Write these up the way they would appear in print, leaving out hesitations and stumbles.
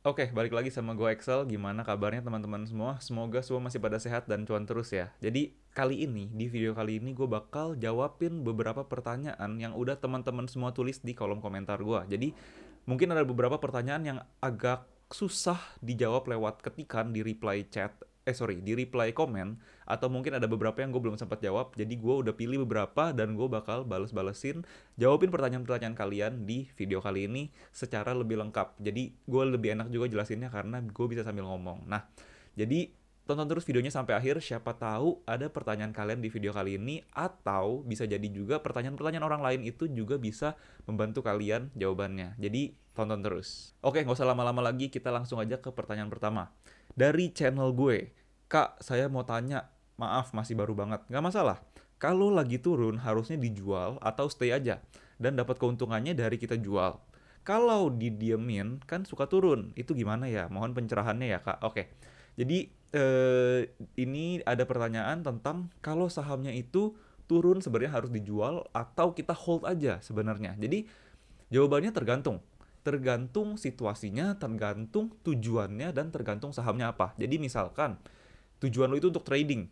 Oke, balik lagi sama gue Excel. Gimana kabarnya teman-teman semua? Semoga semua masih pada sehat dan cuan terus ya. Jadi kali ini, di video kali ini gue bakal jawabin beberapa pertanyaan yang udah teman-teman semua tulis di kolom komentar gue. Jadi mungkin ada beberapa pertanyaan yang agak susah dijawab lewat ketikan di reply chat, di reply komen, atau mungkin ada beberapa yang gue belum sempat jawab. Jadi gue udah pilih beberapa dan gue bakal bales-balesin, jawabin pertanyaan-pertanyaan kalian di video kali ini secara lebih lengkap. Jadi gue lebih enak juga jelasinnya karena gue bisa sambil ngomong. Nah, jadi tonton terus videonya sampai akhir, siapa tahu ada pertanyaan kalian di video kali ini, atau bisa jadi juga pertanyaan-pertanyaan orang lain itu juga bisa membantu kalian jawabannya. Jadi tonton terus. Oke, nggak usah lama-lama lagi, kita langsung aja ke pertanyaan pertama. Dari channel gue, Kak, saya mau tanya, maaf masih baru banget, nggak masalah. Kalau lagi turun harusnya dijual atau stay aja, dan dapat keuntungannya dari kita jual. Kalau didiemin kan suka turun, itu gimana ya? Mohon pencerahannya ya Kak. Oke, jadi ini ada pertanyaan tentang kalau sahamnya itu turun sebenarnya harus dijual atau kita hold aja sebenarnya. Jadi jawabannya tergantung. Tergantung situasinya, tergantung tujuannya, dan tergantung sahamnya apa. Jadi misalkan tujuan lu itu untuk trading.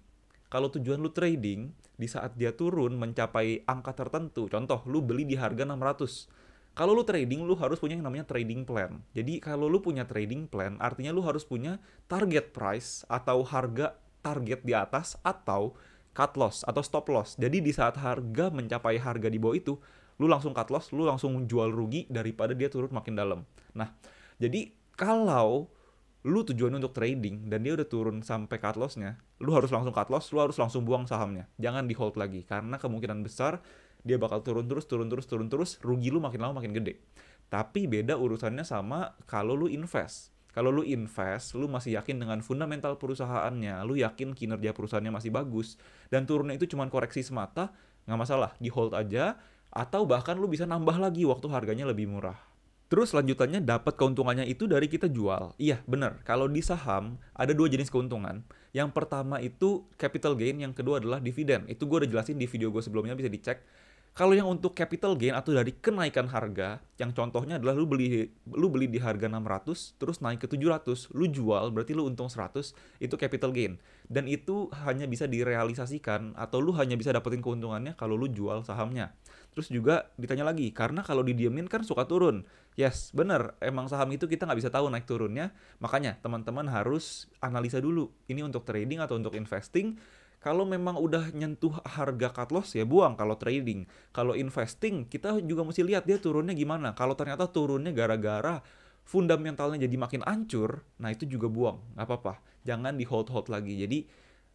Kalau tujuan lu trading, di saat dia turun mencapai angka tertentu, contoh lu beli di harga 600. Kalau lu trading, lu harus punya yang namanya trading plan. Jadi kalau lu punya trading plan, artinya lu harus punya target price atau harga target di atas atau cut loss atau stop loss. Jadi di saat harga mencapai harga di bawah itu, lu langsung cut loss, lu langsung jual rugi daripada dia turun makin dalam. Nah, jadi kalau lu tujuan untuk trading dan dia udah turun sampai cut loss-nya, lu harus langsung cut loss, lu harus langsung buang sahamnya. Jangan di hold lagi karena kemungkinan besar dia bakal turun terus, rugi lu makin lama makin gede. Tapi beda urusannya sama kalau lu invest. Kalau lu invest, lu masih yakin dengan fundamental perusahaannya, lu yakin kinerja perusahaannya masih bagus, dan turunnya itu cuma koreksi semata, nggak masalah, di hold aja, atau bahkan lu bisa nambah lagi waktu harganya lebih murah. Terus lanjutannya dapat keuntungannya itu dari kita jual. Iya, benar. Kalau di saham ada dua jenis keuntungan. Yang pertama itu capital gain, yang kedua adalah dividen. Itu gue udah jelasin di video gue sebelumnya, bisa dicek. Kalau yang untuk capital gain atau dari kenaikan harga, yang contohnya adalah lu beli di harga 600 terus naik ke 700, lu jual berarti lu untung 100, itu capital gain. Dan itu hanya bisa direalisasikan atau lu hanya bisa dapetin keuntungannya kalau lu jual sahamnya. Terus juga ditanya lagi, karena kalau didiemin kan suka turun. Yes, bener. Emang saham itu kita nggak bisa tahu naik turunnya. Makanya teman-teman harus analisa dulu. Ini untuk trading atau untuk investing. Kalau memang udah nyentuh harga cut loss ya buang kalau trading. Kalau investing kita juga mesti lihat dia turunnya gimana. Kalau ternyata turunnya gara-gara fundamentalnya jadi makin ancur, nah itu juga buang. Nggak apa-apa. Jangan di hold-hold lagi. Jadi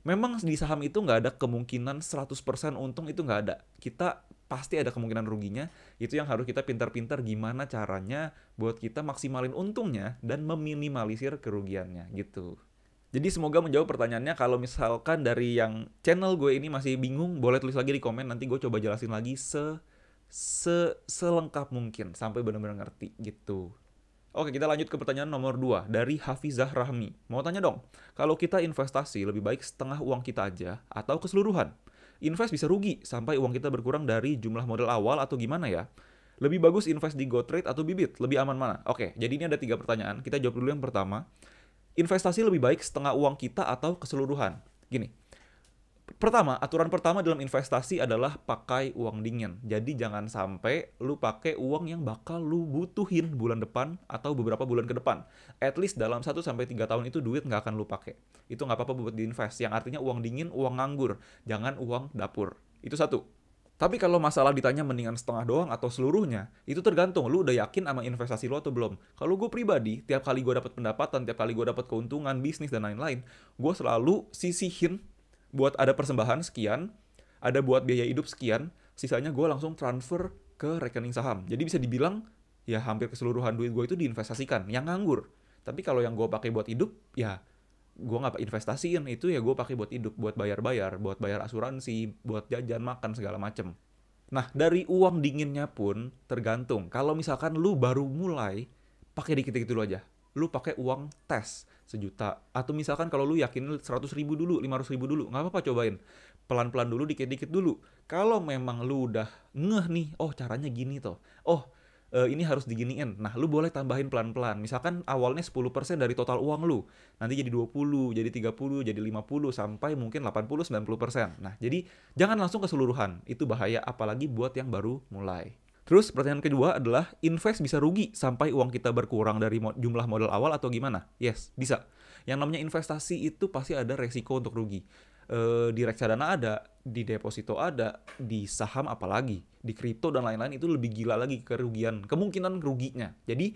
memang di saham itu nggak ada kemungkinan 100% untung, itu nggak ada. Kita pasti ada kemungkinan ruginya. Itu yang harus kita pintar-pintar gimana caranya buat kita maksimalin untungnya dan meminimalisir kerugiannya gitu. Jadi semoga menjawab pertanyaannya. Kalau misalkan dari yang channel gue ini masih bingung, boleh tulis lagi di komen, nanti gue coba jelasin lagi selengkap mungkin sampai benar-benar ngerti gitu. Oke, kita lanjut ke pertanyaan nomor 2 dari Hafizah Rahmi. Mau tanya dong, kalau kita investasi lebih baik setengah uang kita aja atau keseluruhan? Invest bisa rugi sampai uang kita berkurang dari jumlah modal awal atau gimana ya? Lebih bagus invest di GoTrade atau Bibit? Lebih aman mana? Oke, jadi ini ada 3 pertanyaan. Kita jawab dulu yang pertama. Investasi lebih baik setengah uang kita atau keseluruhan? Gini, pertama, aturan pertama dalam investasi adalah pakai uang dingin. Jadi jangan sampai lu pakai uang yang bakal lu butuhin bulan depan atau beberapa bulan ke depan. At least dalam 1 sampai 3 tahun itu duit nggak akan lu pakai. Itu nggak apa-apa buat diinvest. Yang artinya uang dingin, uang nganggur. Jangan uang dapur. Itu satu. Tapi kalau masalah ditanya mendingan setengah doang atau seluruhnya, itu tergantung lu udah yakin sama investasi lu atau belum. Kalau gue pribadi, tiap kali gue dapat pendapatan, tiap kali gue dapat keuntungan, bisnis dan lain-lain, gue selalu sisihin buat ada persembahan sekian, ada buat biaya hidup sekian, sisanya gue langsung transfer ke rekening saham. Jadi bisa dibilang ya hampir keseluruhan duit gue itu diinvestasikan, yang nganggur. Tapi kalau yang gue pakai buat hidup, ya gue nggak investasiin itu, ya gue pakai buat hidup, buat bayar-bayar, buat bayar asuransi, buat jajan, makan segala macem. Nah, dari uang dinginnya pun tergantung. Kalau misalkan lu baru mulai, pakai dikit-dikit dulu aja. Lu pakai uang tes 1 juta. Atau misalkan kalau lu yakin 100 ribu dulu, 500 ribu dulu, nggak apa-apa cobain. Pelan-pelan dulu, dikit-dikit dulu. Kalau memang lu udah ngeh nih, oh caranya gini toh. Oh, ini harus diginiin. Nah, lu boleh tambahin pelan-pelan. Misalkan awalnya 10% dari total uang lu, nanti jadi 20, jadi 30, jadi 50, sampai mungkin 80-90%. Nah, jadi jangan langsung keseluruhan. Itu bahaya, apalagi buat yang baru mulai. Terus pertanyaan kedua adalah, invest bisa rugi sampai uang kita berkurang dari jumlah modal awal atau gimana? Yes, bisa. Yang namanya investasi itu pasti ada resiko untuk rugi. Di reksadana ada, di deposito ada, di saham apalagi, di kripto dan lain-lain itu lebih gila lagi kerugian, kemungkinan ruginya. Jadi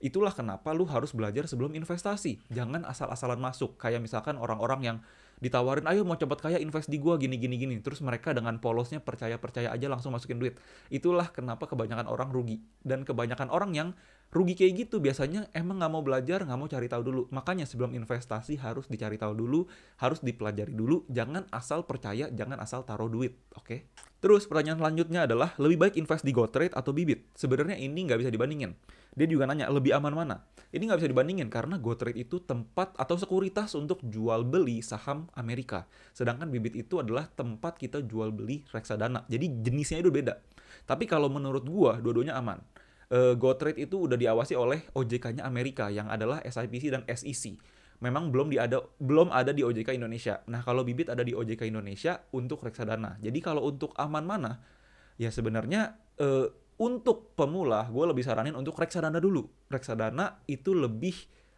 itulah kenapa lu harus belajar sebelum investasi. Jangan asal-asalan masuk. Kayak misalkan orang-orang yang ditawarin, ayo mau cepet kaya invest di gua gini gini gini. Terus mereka dengan polosnya percaya-percaya aja langsung masukin duit. Itulah kenapa kebanyakan orang rugi. Dan kebanyakan orang yang rugi kayak gitu biasanya emang nggak mau belajar, nggak mau cari tahu dulu. Makanya sebelum investasi harus dicari tahu dulu, harus dipelajari dulu. Jangan asal percaya, jangan asal taruh duit. Oke? Terus pertanyaan selanjutnya adalah, lebih baik invest di GoTrade atau Bibit? Sebenarnya ini nggak bisa dibandingin. Dia juga nanya, lebih aman mana? Ini nggak bisa dibandingin karena GoTrade itu tempat atau sekuritas untuk jual beli saham Amerika. Sedangkan Bibit itu adalah tempat kita jual beli reksadana. Jadi jenisnya itu beda. Tapi kalau menurut gua, dua-duanya aman. GoTrade itu udah diawasi oleh OJK-nya Amerika yang adalah SIPC dan SEC. Memang belum ada di OJK Indonesia. Nah, kalau Bibit ada di OJK Indonesia untuk reksadana. Jadi kalau untuk aman mana? Ya sebenarnya untuk pemula, gue lebih saranin untuk reksadana dulu. Reksadana itu lebih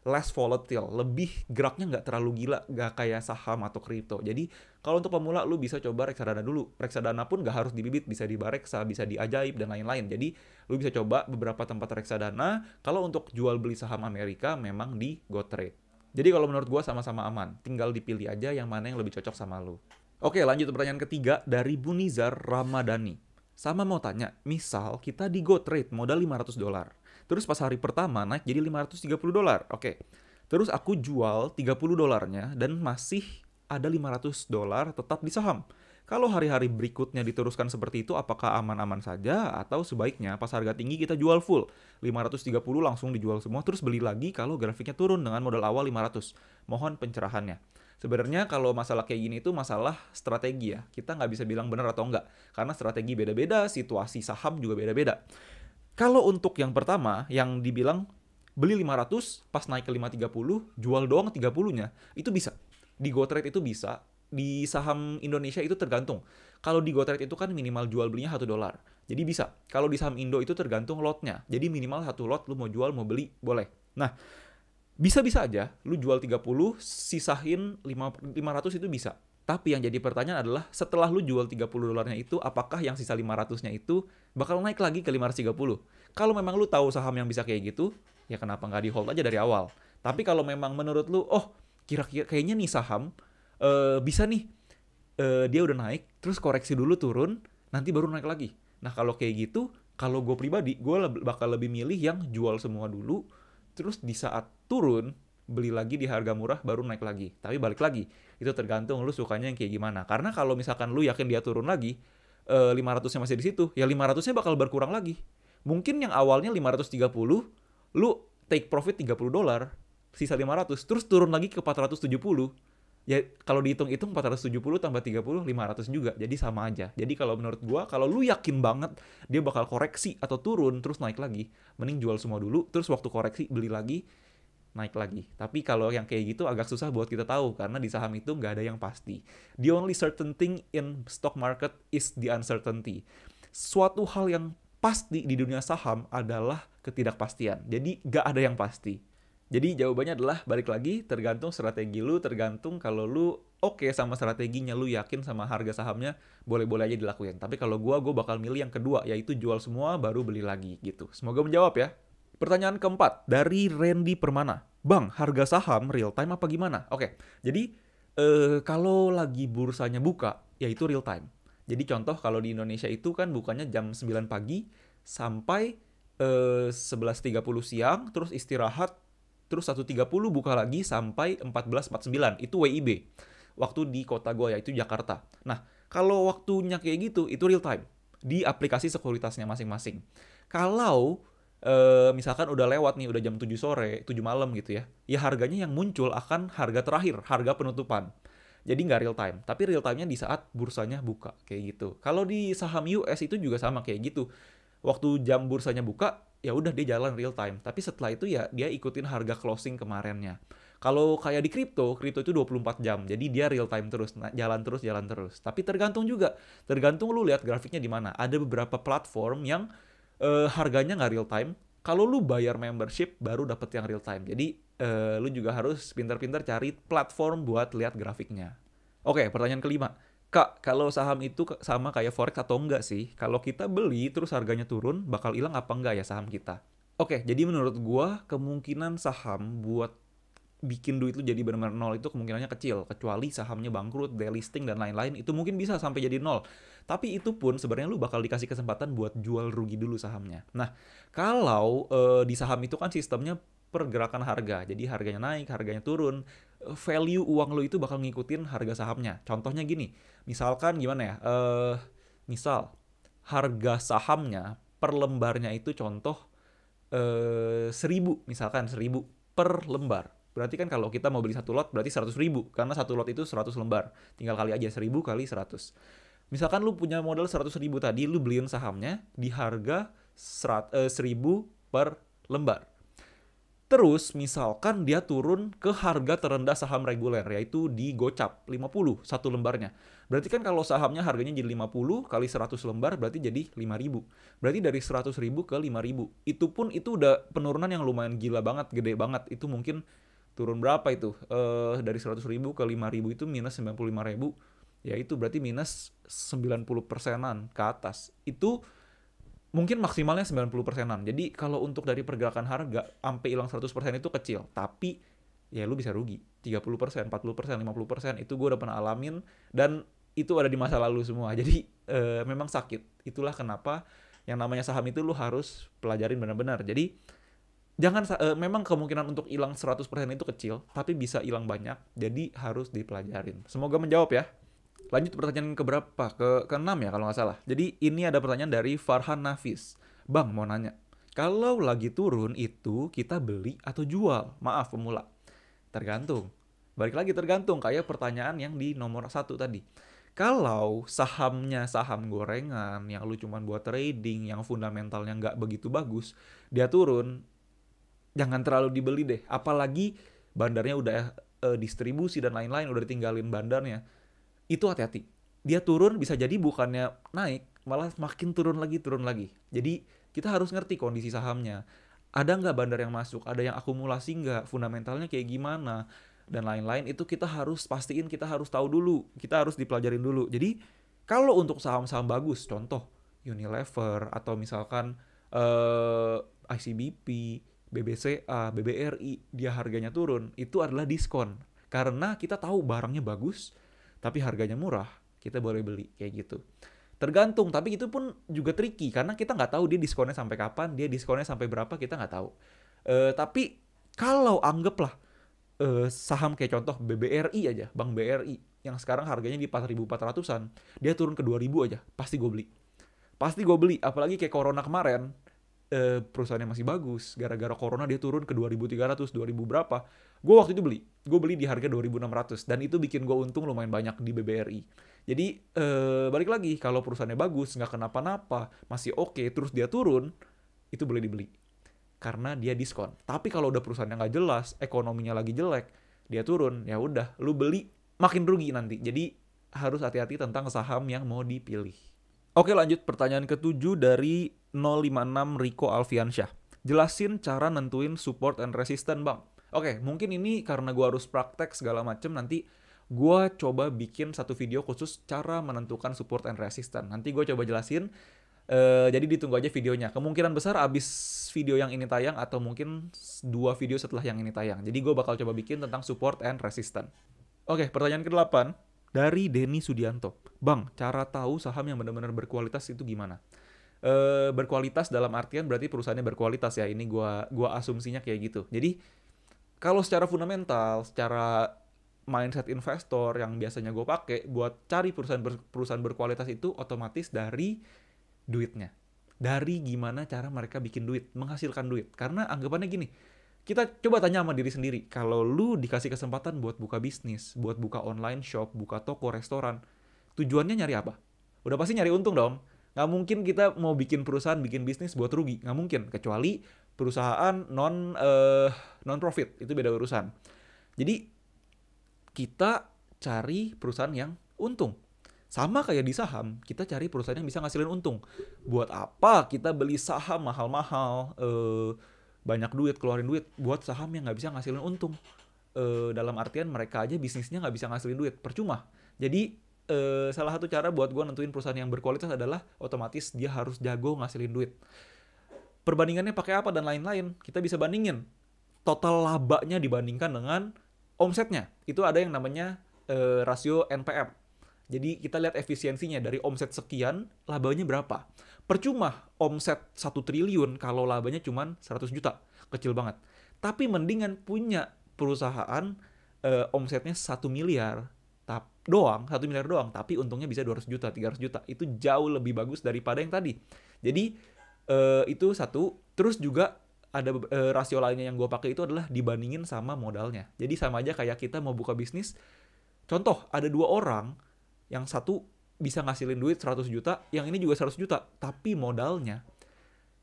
less volatile, lebih geraknya nggak terlalu gila, nggak kayak saham atau kripto. Jadi kalau untuk pemula lu bisa coba reksadana dulu. Reksadana pun nggak harus di Bibit, bisa di Bareksa, bisa di Ajaib dan lain-lain. Jadi lu bisa coba beberapa tempat reksadana. Kalau untuk jual beli saham Amerika memang di GoTrade. Jadi kalau menurut gue sama-sama aman, tinggal dipilih aja yang mana yang lebih cocok sama lu. Oke, lanjut pertanyaan ketiga dari Bunizar Ramadhani. Sama mau tanya, misal kita di GoTrade modal $500. Terus pas hari pertama naik jadi $530. Oke. Terus aku jual $30-nya dan masih ada $500 tetap di saham. Kalau hari-hari berikutnya diteruskan seperti itu, apakah aman-aman saja atau sebaiknya pas harga tinggi kita jual full 530 langsung dijual semua terus beli lagi kalau grafiknya turun dengan modal awal 500. Mohon pencerahannya. Sebenarnya kalau masalah kayak gini itu masalah strategi ya. Kita nggak bisa bilang benar atau enggak. Karena strategi beda-beda, situasi saham juga beda-beda. Kalau untuk yang pertama, yang dibilang beli 500, pas naik ke 530, jual doang 30-nya, itu bisa. Di GoTrade itu bisa. Di saham Indonesia itu tergantung. Kalau di GoTrade itu kan minimal jual belinya $1. Jadi bisa. Kalau di saham Indo itu tergantung lotnya. Jadi minimal 1 lot, lu mau jual, mau beli, boleh. Nah, bisa-bisa aja lu jual 30, sisain 500 itu bisa. Tapi yang jadi pertanyaan adalah setelah lu jual $30-nya itu, apakah yang sisa 500-nya itu bakal naik lagi ke 530? Kalau memang lu tahu saham yang bisa kayak gitu, ya kenapa nggak di hold aja dari awal? Tapi kalau memang menurut lu, oh kira-kira kayaknya nih saham bisa nih, dia udah naik, terus koreksi dulu turun, nanti baru naik lagi. Nah kalau kayak gitu, kalau gue pribadi, gue bakal lebih milih yang jual semua dulu, terus di saat turun beli lagi di harga murah baru naik lagi. Tapi balik lagi, itu tergantung lu sukanya yang kayak gimana. Karena kalau misalkan lu yakin dia turun lagi, 500-nya masih di situ, ya 500-nya bakal berkurang lagi. Mungkin yang awalnya 530, lu take profit $30, sisa 500, terus turun lagi ke 470. Ya kalau dihitung-hitung 470 tambah 30, 500 juga. Jadi sama aja. Jadi kalau menurut gua, kalau lu yakin banget dia bakal koreksi atau turun terus naik lagi, mending jual semua dulu, terus waktu koreksi beli lagi, naik lagi. Tapi kalau yang kayak gitu agak susah buat kita tahu karena di saham itu nggak ada yang pasti. The only certain thing in stock market is the uncertainty. Suatu hal yang pasti di dunia saham adalah ketidakpastian. Jadi nggak ada yang pasti. Jadi jawabannya adalah balik lagi tergantung strategi lu, tergantung kalau lu oke sama strateginya, lu yakin sama harga sahamnya, boleh-boleh aja dilakuin. Tapi kalau gua bakal milih yang kedua, yaitu jual semua baru beli lagi gitu. Semoga menjawab ya. Pertanyaan keempat dari Randy Permana. Bang, harga saham real time apa gimana? Oke, jadi kalau lagi bursanya buka, yaitu real time. Jadi contoh kalau di Indonesia itu kan bukanya jam 9 pagi sampai 11.30 siang, terus istirahat, terus 1.30 buka lagi sampai 14.49. Itu WIB. Waktu di kota gue yaitu Jakarta. Nah, kalau waktunya kayak gitu, itu real time. Di aplikasi sekuritasnya masing-masing. Kalau misalkan udah lewat nih, udah jam 7 sore, 7 malam gitu ya. Ya harganya yang muncul akan harga terakhir, harga penutupan. Jadi nggak real time. Tapi real time-nya di saat bursanya buka. Kayak gitu. Kalau di saham US itu juga sama kayak gitu. waktu jam bursanya buka, ya udah dia jalan real time. Tapi setelah itu ya dia ikutin harga closing kemarinnya. Kalau kayak di kripto itu 24 jam. Jadi dia real time terus, jalan terus, jalan terus. Tapi tergantung juga, tergantung lu lihat grafiknya di mana. Ada beberapa platform yang harganya nggak real time. Kalau lu bayar membership baru dapet yang real time. Jadi lu juga harus pintar-pintar cari platform buat lihat grafiknya. Oke, pertanyaan kelima. Kak, kalau saham itu sama kayak forex atau enggak sih? Kalau kita beli terus harganya turun, bakal hilang apa enggak ya saham kita? Oke, jadi menurut gua kemungkinan saham buat bikin duit lu jadi benar-benar nol itu kemungkinannya kecil, kecuali sahamnya bangkrut, delisting dan lain-lain, itu mungkin bisa sampai jadi nol. Tapi itu pun sebenarnya lu bakal dikasih kesempatan buat jual rugi dulu sahamnya. Nah, kalau di saham itu kan sistemnya pergerakan harga, jadi harganya naik, harganya turun, value uang lu itu bakal ngikutin harga sahamnya. Contohnya gini, misalkan gimana ya, misal harga sahamnya per lembarnya itu contoh 1.000, misalkan 1.000 per lembar. Berarti kan kalau kita mau beli satu lot berarti 100.000, karena satu lot itu 100 lembar. Tinggal kali aja 1.000 kali 100. Misalkan lu punya modal 100.000 tadi, lu beliin sahamnya di harga 1.000 per lembar. Terus misalkan dia turun ke harga terendah saham reguler, yaitu di Gocap 50 satu lembarnya. Berarti kan kalau sahamnya harganya jadi 50 kali 100 lembar berarti jadi 5.000. Berarti dari 100.000 ke 5.000. Itu pun itu udah penurunan yang lumayan gila banget, gede banget. Itu mungkin turun berapa itu? Dari 100.000 ke 5.000 itu minus 95.000. Ya itu berarti minus 90%-an ke atas. Itu mungkin maksimalnya 90%-an. Jadi kalau untuk dari pergerakan harga sampai hilang 100% itu kecil, tapi ya lu bisa rugi 30%, 40%, 50%. Itu gue udah pernah alamin dan itu ada di masa lalu semua. Jadi memang sakit. Itulah kenapa yang namanya saham itu lu harus pelajarin benar-benar. Jadi jangan memang kemungkinan untuk hilang 100% itu kecil, tapi bisa hilang banyak. Jadi harus dipelajarin. Semoga menjawab ya. Lanjut pertanyaan keberapa? Ke-6 ya kalau nggak salah. Jadi ini ada pertanyaan dari Farhan Nafis. Bang, mau nanya. Kalau lagi turun itu kita beli atau jual? Maaf pemula. Tergantung. Balik lagi tergantung. Kayak pertanyaan yang di nomor 1 tadi. Kalau sahamnya saham gorengan yang lu cuman buat trading, yang fundamentalnya nggak begitu bagus, dia turun, jangan terlalu dibeli deh. Apalagi bandarnya udah distribusi dan lain-lain, udah ditinggalin bandarnya. Itu hati-hati. Dia turun bisa jadi bukannya naik, malah makin turun lagi, turun lagi. Jadi kita harus ngerti kondisi sahamnya. Ada nggak bandar yang masuk, ada yang akumulasi nggak, fundamentalnya kayak gimana, dan lain-lain. Itu kita harus pastiin, kita harus tahu dulu, kita harus dipelajarin dulu. Jadi kalau untuk saham-saham bagus, contoh Unilever, atau misalkan ICBP, BBCA, BBRI, dia harganya turun, itu adalah diskon. Karena kita tahu barangnya bagus, tapi harganya murah, kita boleh beli, kayak gitu. Tergantung, tapi itu pun juga tricky, karena kita nggak tahu dia diskonnya sampai kapan, dia diskonnya sampai berapa, kita nggak tahu. Tapi kalau anggaplah saham kayak contoh BBRI aja, Bank BRI, yang sekarang harganya di 4.400-an, dia turun ke 2.000 aja, pasti gue beli. Pasti gue beli, apalagi kayak Corona kemarin, perusahaannya masih bagus, gara-gara Corona dia turun ke 2.300, 2.000 berapa. Gue waktu itu gue beli di harga 2.600, dan itu bikin gue untung lumayan banyak di BBRI. Jadi balik lagi, kalau perusahaannya bagus, nggak kenapa-napa, masih oke, terus dia turun, itu boleh dibeli. Karena dia diskon. Tapi kalau udah perusahaannya nggak jelas, ekonominya lagi jelek, dia turun, ya udah, lu beli makin rugi nanti. Jadi harus hati-hati tentang saham yang mau dipilih. Oke, lanjut pertanyaan ke-7 dari 056 Riko Alfiansyah. Jelasin cara nentuin support and resistance, Bang. Oke, mungkin ini karena gue harus praktek segala macem, nanti gue coba bikin satu video khusus cara menentukan support and resistance. Nanti gue coba jelasin, jadi ditunggu aja videonya. Kemungkinan besar abis video yang ini tayang, atau mungkin 2 video setelah yang ini tayang. Jadi gue bakal coba bikin tentang support and resistance. Oke, pertanyaan ke-8 dari Denny Sudianto. Bang, cara tahu saham yang benar-benar berkualitas itu gimana? Berkualitas dalam artian berarti perusahaannya berkualitas ya. Ini gua asumsinya kayak gitu. Jadi kalau secara fundamental, secara mindset investor yang biasanya gue pakai buat cari perusahaan berkualitas itu otomatis dari duitnya. Dari gimana cara mereka bikin duit, menghasilkan duit. Karena anggapannya gini, kita coba tanya sama diri sendiri, kalau lu dikasih kesempatan buat buka bisnis, buat buka online shop, buka toko, restoran, tujuannya nyari apa? Udah pasti nyari untung dong. Nggak mungkin kita mau bikin perusahaan, bikin bisnis buat rugi, nggak mungkin. Kecuali perusahaan non profit, itu beda urusan. Jadi kita cari perusahaan yang untung. Sama kayak di saham, kita cari perusahaan yang bisa ngasilin untung. Buat apa kita beli saham mahal-mahal, banyak duit, keluarin duit buat saham yang nggak bisa ngasilin untung? Dalam artian mereka aja bisnisnya nggak bisa ngasilin duit, percuma. Jadi salah satu cara buat gue nentuin perusahaan yang berkualitas adalah otomatis dia harus jago ngasilin duit. Perbandingannya pakai apa dan lain-lain, kita bisa bandingin total labanya dibandingkan dengan omsetnya. Itu ada yang namanya rasio NPM. Jadi kita lihat efisiensinya dari omset sekian, labanya berapa. Percuma omset 1 triliun kalau labanya cuma 100 juta. Kecil banget. Tapi mendingan punya perusahaan omsetnya 1 miliar doang, 1 miliar doang, tapi untungnya bisa 200 juta, 300 juta. Itu jauh lebih bagus daripada yang tadi. Jadi itu satu. Terus juga ada rasio lainnya yang gue pakai itu adalah dibandingin sama modalnya. Jadi sama aja kayak kita mau buka bisnis. Contoh, ada 2 orang, yang satu bisa ngasilin duit 100 juta, yang ini juga 100 juta, tapi modalnya,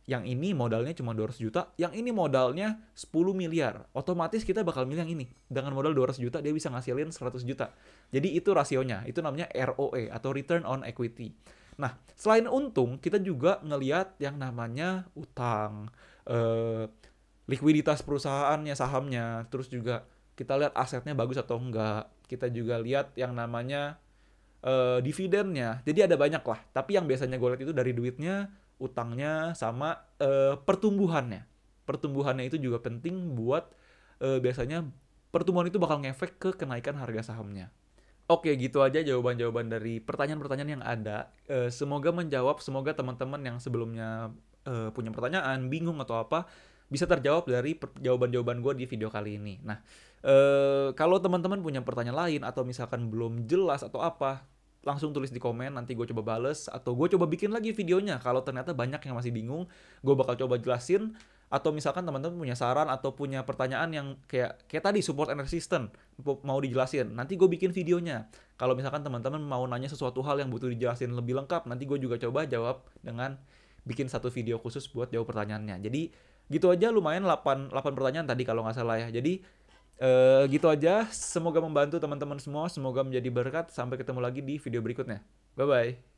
yang ini modalnya cuma 200 juta, yang ini modalnya 10 miliar. Otomatis kita bakal milih yang ini. Dengan modal 200 juta, dia bisa ngasilin 100 juta. Jadi itu rasionya. Itu namanya ROE atau Return on Equity. Nah, selain untung, kita juga ngelihat yang namanya utang, likuiditas perusahaannya, sahamnya. Terus juga kita lihat asetnya bagus atau enggak. Kita juga lihat yang namanya dividennya. Jadi ada banyak lah. Tapi yang biasanya gue lihat itu dari duitnya, utangnya, sama pertumbuhannya. Pertumbuhannya itu juga penting buat biasanya pertumbuhan itu bakal ngefek ke kenaikan harga sahamnya. Oke, gitu aja jawaban-jawaban dari pertanyaan-pertanyaan yang ada. Semoga menjawab, semoga teman-teman yang sebelumnya punya pertanyaan, bingung atau apa, bisa terjawab dari jawaban-jawaban gue di video kali ini. Nah, kalau teman-teman punya pertanyaan lain atau misalkan belum jelas atau apa, langsung tulis di komen, nanti gue coba bales, atau gue coba bikin lagi videonya. Kalau ternyata banyak yang masih bingung, gue bakal coba jelasin. Atau misalkan teman-teman punya saran atau punya pertanyaan yang kayak tadi support and resistance mau dijelasin, nanti gue bikin videonya. Kalau misalkan teman-teman mau nanya sesuatu hal yang butuh dijelasin lebih lengkap, nanti gue juga coba jawab dengan bikin satu video khusus buat jawab pertanyaannya. Jadi gitu aja, lumayan 8 pertanyaan tadi kalau nggak salah ya. Jadi gitu aja, semoga membantu teman-teman semua, semoga menjadi berkat. Sampai ketemu lagi di video berikutnya. Bye-bye.